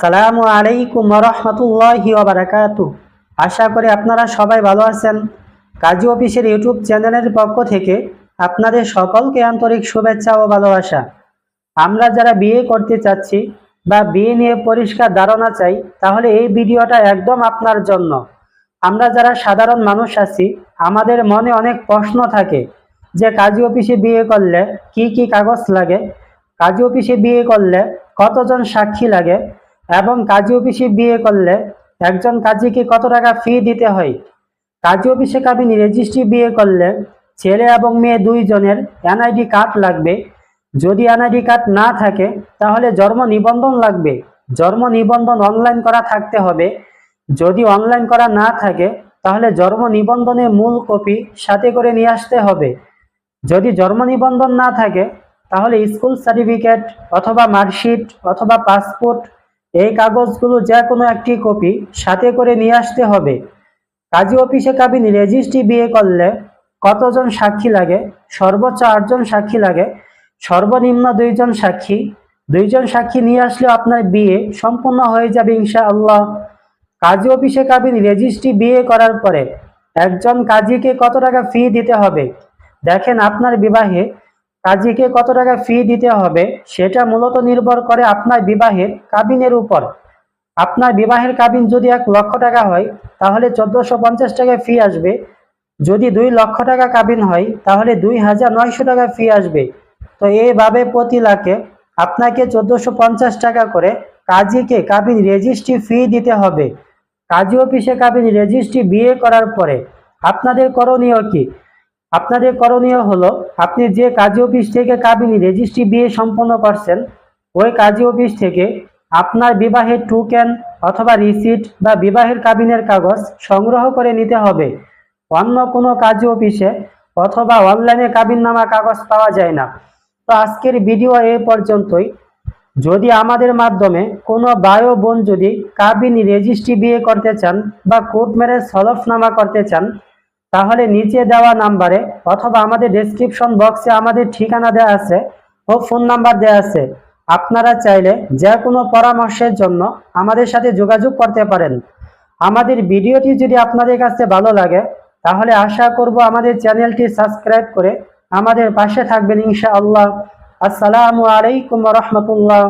আসসালামু আলাইকুম ওয়া রাহমাতুল্লাহি ওয়া বারাকাতুহু। আশা করি আপনারা সবাই ভালো আছেন। কাজী অফিসের ইউটিউব চ্যানেলের পক্ষ থেকে আপনাদের সকলকে আন্তরিক শুভেচ্ছা ও ভালোবাসা। আমরা যারা বিয়ে করতে চাচ্ছি বা বিয়ে নিয়ে পরিষ্কার ধারণা চাই, তাহলে এই ভিডিওটা একদম আপনার জন্য। আমরা যারা সাধারণ মানুষ আছি, আমাদের মনে অনেক প্রশ্ন থাকে যে কাজী অফিসে বিয়ে করলে কি কি কাগজ লাগে, কাজী অফিসে বিয়ে করলে কতজন সাক্ষী লাগে, এবং কাজী অফিসে বিয়ে করলে একজন কাজীকে কত টাকা ফি দিতে হয়। কাজী অফিসে কাবিনী রেজিস্ট্রি বিয়ে করলে ছেলে এবং মেয়ে দুইজনের এনআইডি কার্ড লাগবে। যদি এনআইডি কার্ড না থাকে তাহলে জন্ম নিবন্ধন লাগবে। জন্ম নিবন্ধন অনলাইন করা থাকতে হবে। যদি অনলাইন করা না থাকে তাহলে জন্ম নিবন্ধনের মূল কপি সাথে করে নিয়ে আসতে হবে। যদি জন্ম নিবন্ধন না থাকে তাহলে স্কুল সার্টিফিকেট অথবা মার্কশিট অথবা পাসপোর্ট, এই কাগজগুলো যে কোনো একটি কপি সাথে করে নিয়ে আসতে হবে। কাজী অফিসে কাবিনী রেজিস্ট্রি বিয়ে করলে কতজন সাক্ষী লাগে? সর্বোচ্চ 8 জন সাক্ষী লাগে, সর্বনিম্ন 2 জন সাক্ষী। 2 জন সাক্ষী নিয়ে আসলে আপনার বিয়ে সম্পূর্ণ হয়ে যাবে ইনশাআল্লাহ। কাজী অফিসে কাবিনী রেজিস্ট্রি বিয়ে করার পরে একজন কাজীকে কত টাকা ফি দিতে হবে? দেখেন, আপনার বিবাহে কাজীকে কত টাকা ফি দিতে হবে সেটা মূলত নির্ভর করে আপনার বিবাহের কাবিনের উপর। আপনার বিবাহের কাবিন যদি 1 লক্ষ টাকা হয় তাহলে 1450 টাকা ফি আসবে। যদি 2 লক্ষ টাকা কাবিন হয় তাহলে 2900 টাকা ফি আসবে। তো এইভাবে প্রতি লাখে আপনাকে 1450 টাকা করে কাজীকে কাবিন রেজিস্ট্রি ফি দিতে হবে। কাজী অফিসে কাবিন রেজিস্ট্রি বিয়ে করার পরে আপনাদের করণীয় কি? আপনাদের করণীয় হলো, আপনি যে কাজী অফিস থেকে কাবিনী রেজিস্ট্রি বিয়ে সম্পন্ন করছেন ওই কাজী অফিস থেকে আপনার বিবাহের টোকেন অথবা রিসিট বা বিবাহের কাবিনের কাগজ সংগ্রহ করে নিতে হবে। অন্য কোনো কাজী অফিসে অথবা অনলাইনে কাবিননামা কাগজ পাওয়া যায় না। তো আজকের ভিডিও এই পর্যন্তই। যদি আমাদের মাধ্যমে কোনো ভাই ও বোন যদি কাবিনী রেজিস্ট্রি বিয়ে করতে চান বা কোর্ট ম্যারেজ হলফনামা করতে চান, তাহলে নিচে দেওয়া নাম্বারে অথবা আমাদের ডেসক্রিপশন বক্সে আমাদের ঠিকানা দেওয়া আছে ও ফোন নাম্বার দেওয়া আছে। আপনারা চাইলে যে কোনো পরামর্শের জন্য আমাদের সাথে যোগাযোগ করতে পারেন। আমাদের ভিডিওটি যদি আপনাদের কাছে ভালো লাগে তাহলে আশা করব আমাদের চ্যানেলটি সাবস্ক্রাইব করে আমাদের পাশে থাকবেন ইনশাআল্লাহ। আসসালামু আলাইকুম ওয়া রাহমাতুল্লাহ।